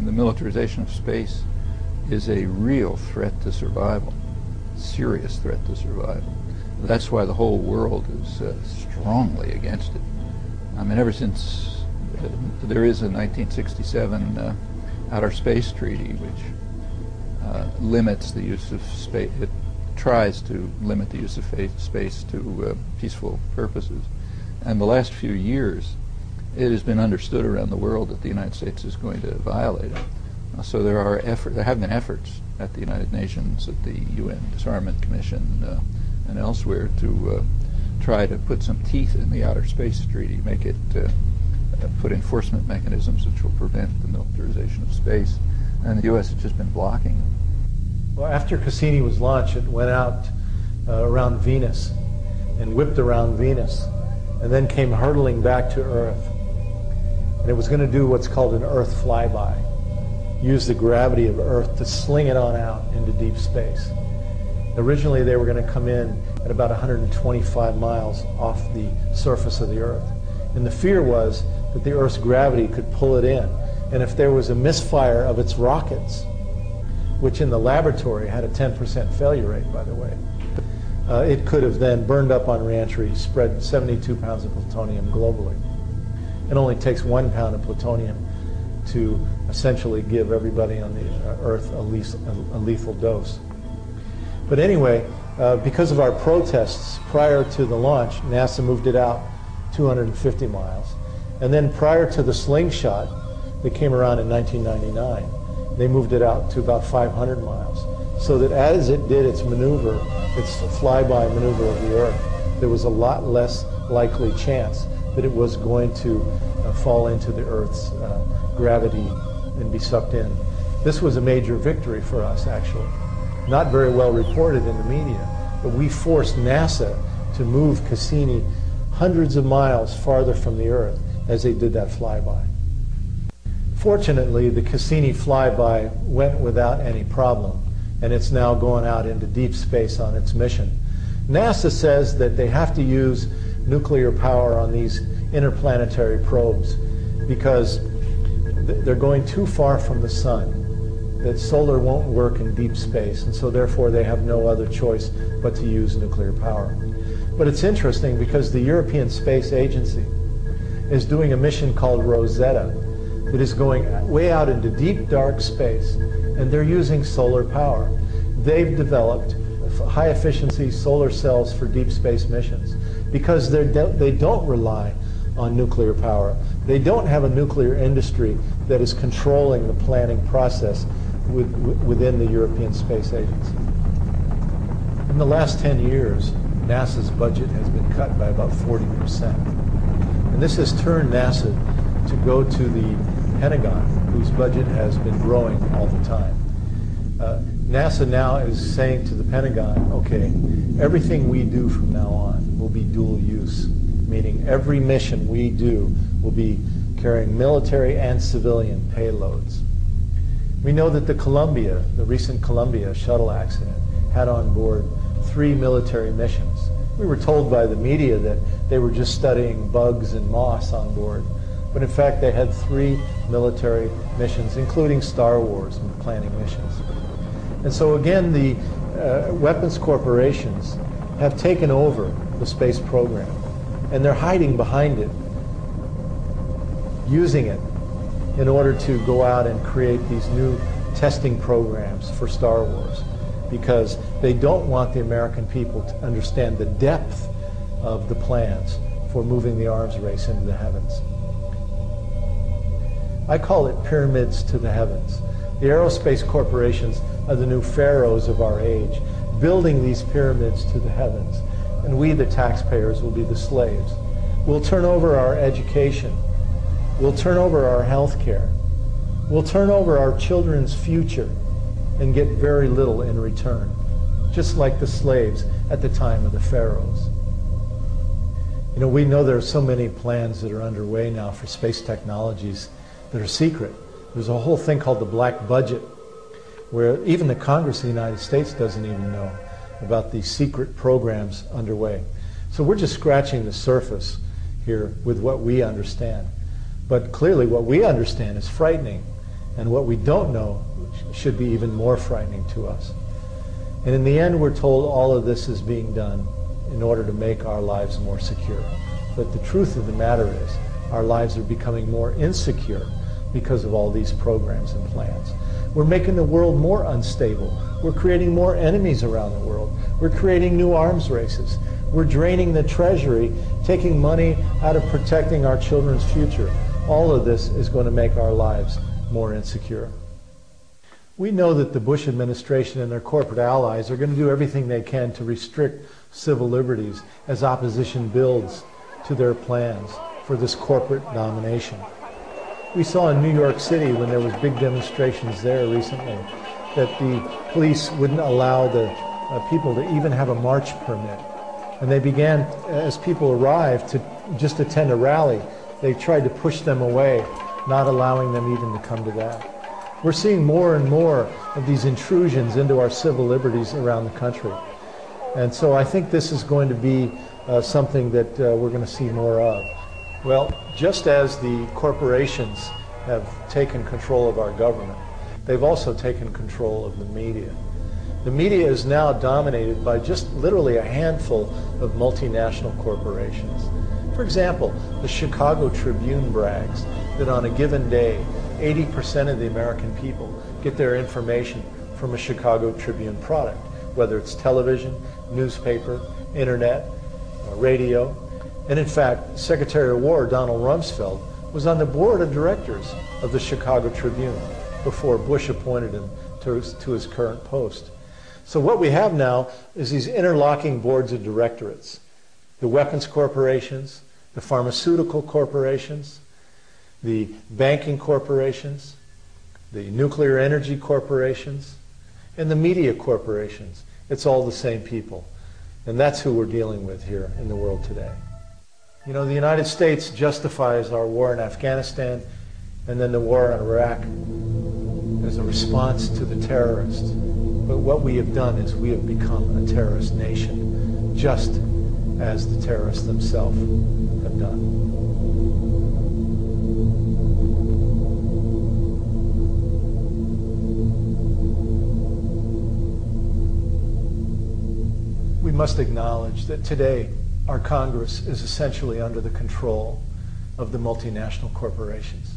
The militarization of space is a real threat to survival, serious threat to survival. That's why the whole world is strongly against it. I mean, ever since there is a 1967 Outer Space Treaty, which limits the use of space, it tries to limit the use of space to peaceful purposes. And the last few years, it has been understood around the world that the United States is going to violate it. So there have been efforts at the United Nations, at the UN Disarmament Commission, and elsewhere to try to put some teeth in the Outer Space Treaty, make it put enforcement mechanisms which will prevent the militarization of space. And the U.S. has just been blocking them. Well, after Cassini was launched, it went out around Venus and whipped around Venus, and then came hurtling back to Earth. And it was going to do what's called an Earth flyby, use the gravity of Earth to sling it on out into deep space. Originally, they were going to come in at about 125 miles off the surface of the Earth. And the fear was that the Earth's gravity could pull it in. And if there was a misfire of its rockets, which in the laboratory had a 10% failure rate, by the way, it could have then burned up on reentry, spread 72 pounds of plutonium globally. It only takes 1 pound of plutonium to essentially give everybody on the Earth a lethal dose. But anyway, because of our protests prior to the launch, NASA moved it out 250 miles. And then prior to the slingshot that came around in 1999, they moved it out to about 500 miles. So that as it did its maneuver, its flyby maneuver of the Earth, there was a lot less likely chance that it was going to fall into the Earth's gravity and be sucked in. This was a major victory for us, actually. Not very well reported in the media, but we forced NASA to move Cassini hundreds of miles farther from the Earth as they did that flyby. Fortunately, the Cassini flyby went without any problem, and it's now going out into deep space on its mission. NASA says that they have to use nuclear power on these interplanetary probes because they're going too far from the sun, that solar won't work in deep space, and so therefore they have no other choice but to use nuclear power. But it's interesting because the European Space Agency is doing a mission called Rosetta that is going way out into deep, dark space, and they're using solar power. They've developed high-efficiency solar cells for deep space missions because they don't rely on nuclear power. They don't have a nuclear industry that is controlling the planning process within the European Space Agency. In the last 10 years, NASA's budget has been cut by about 40%. And this has turned NASA to go to the Pentagon, whose budget has been growing all the time. NASA now is saying to the Pentagon, okay, everything we do from now on will be dual use, meaning every mission we do will be carrying military and civilian payloads. We know that the recent Columbia shuttle accident had on board 3 military missions. We were told by the media that they were just studying bugs and moss on board, but in fact they had 3 military missions, including Star Wars planning missions. And so again, the weapons corporations have taken over the space program, and they're hiding behind it, using it in order to go out and create these new testing programs for Star Wars, because they don't want the American people to understand the depth of the plans for moving the arms race into the heavens. I call it pyramids to the heavens. The aerospace corporations are the new pharaohs of our age, building these pyramids to the heavens, and we, the taxpayers, will be the slaves. We'll turn over our education. We'll turn over our health care. We'll turn over our children's future and get very little in return, just like the slaves at the time of the pharaohs. You know, we know there are so many plans that are underway now for space technologies that are secret. There's a whole thing called the black budget, where even the Congress of the United States doesn't even know about these secret programs underway. So we're just scratching the surface here with what we understand. But clearly what we understand is frightening. And what we don't know should be even more frightening to us. And in the end, we're told all of this is being done in order to make our lives more secure. But the truth of the matter is, our lives are becoming more insecure because of all these programs and plans. We're making the world more unstable. We're creating more enemies around the world. We're creating new arms races. We're draining the treasury, taking money out of protecting our children's future. All of this is going to make our lives more insecure. We know that the Bush administration and their corporate allies are going to do everything they can to restrict civil liberties as opposition builds to their plans for this corporate domination. We saw in New York City, when there was big demonstrations there recently, that the police wouldn't allow the people to even have a march permit. And they began, as people arrived to just attend a rally, they tried to push them away, not allowing them even to come to that. We're seeing more and more of these intrusions into our civil liberties around the country. And so I think this is going to be something that we're going to see more of. Well, just as the corporations have taken control of our government, they've also taken control of the media. The media is now dominated by just literally a handful of multinational corporations. For example, the Chicago Tribune brags that on a given day, 80% of the American people get their information from a Chicago Tribune product, whether it's television, newspaper, internet, radio. And in fact, Secretary of War Donald Rumsfeld was on the board of directors of the Chicago Tribune before Bush appointed him to his current post. So what we have now is these interlocking boards of directorates. The weapons corporations, the pharmaceutical corporations, the banking corporations, the nuclear energy corporations, and the media corporations. It's all the same people. And that's who we're dealing with here in the world today. You know, the United States justifies our war in Afghanistan and then the war in Iraq as a response to the terrorists. But what we have done is we have become a terrorist nation, just as the terrorists themselves have done. We must acknowledge that today our Congress is essentially under the control of the multinational corporations.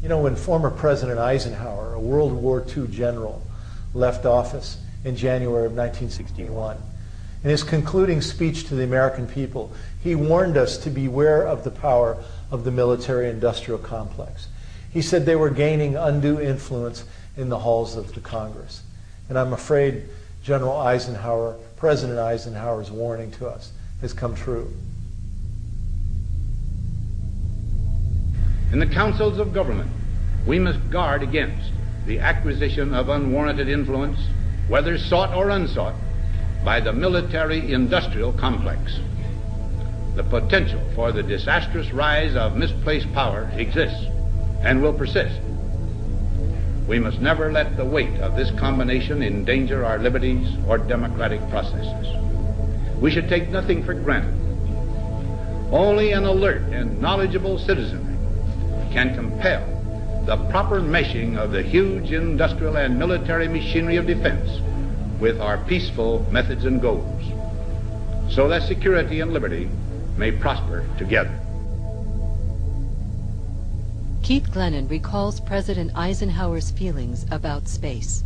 You know, when former President Eisenhower, a World War II general, left office in January of 1961, in his concluding speech to the American people, he warned us to beware of the power of the military-industrial complex. He said they were gaining undue influence in the halls of the Congress. And I'm afraid General Eisenhower, President Eisenhower's warning to us has come true. In the councils of government, we must guard against the acquisition of unwarranted influence, whether sought or unsought, by the military-industrial complex. The potential for the disastrous rise of misplaced power exists and will persist. We must never let the weight of this combination endanger our liberties or democratic processes. We should take nothing for granted. Only an alert and knowledgeable citizenry can compel the proper meshing of the huge industrial and military machinery of defense with our peaceful methods and goals, so that security and liberty may prosper together. Keith Glennon recalls President Eisenhower's feelings about space.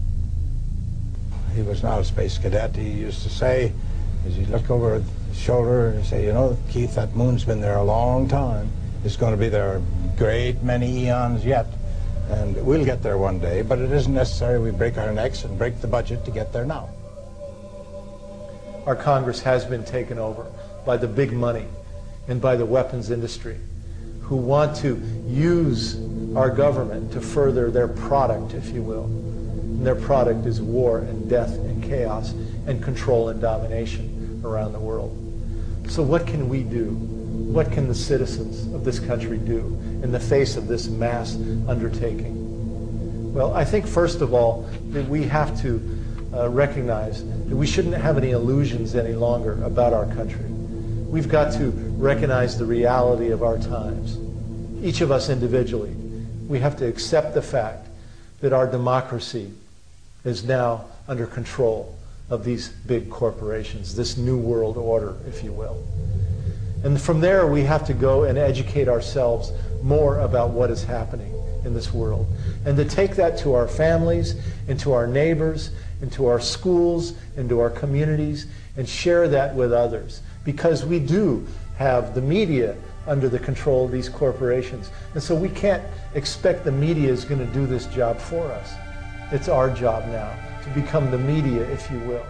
He was not a space cadet. He used to say, as he looked over his shoulder and say, you know, Keith, that moon's been there a long time. It's going to be there a great many eons yet. And we'll get there one day, but it isn't necessary we break our necks and break the budget to get there now. Our Congress has been taken over by the big money and by the weapons industry, who want to use our government to further their product, if you will. And their product is war and death and chaos and control and domination around the world. So what can we do? What can the citizens of this country do in the face of this mass undertaking? Well, I think first of all that we have to recognize that we shouldn't have any illusions any longer about our country. We've got to recognize the reality of our times. Each of us individually, we have to accept the fact that our democracy is now under control of these big corporations, this new world order, if you will. And from there, we have to go and educate ourselves more about what is happening in this world, and to take that to our families, and to our neighbors, and to our schools, and to our communities, and share that with others. Because we do have the media under the control of these corporations. And so we can't expect the media is going to do this job for us. It's our job now to become the media, if you will.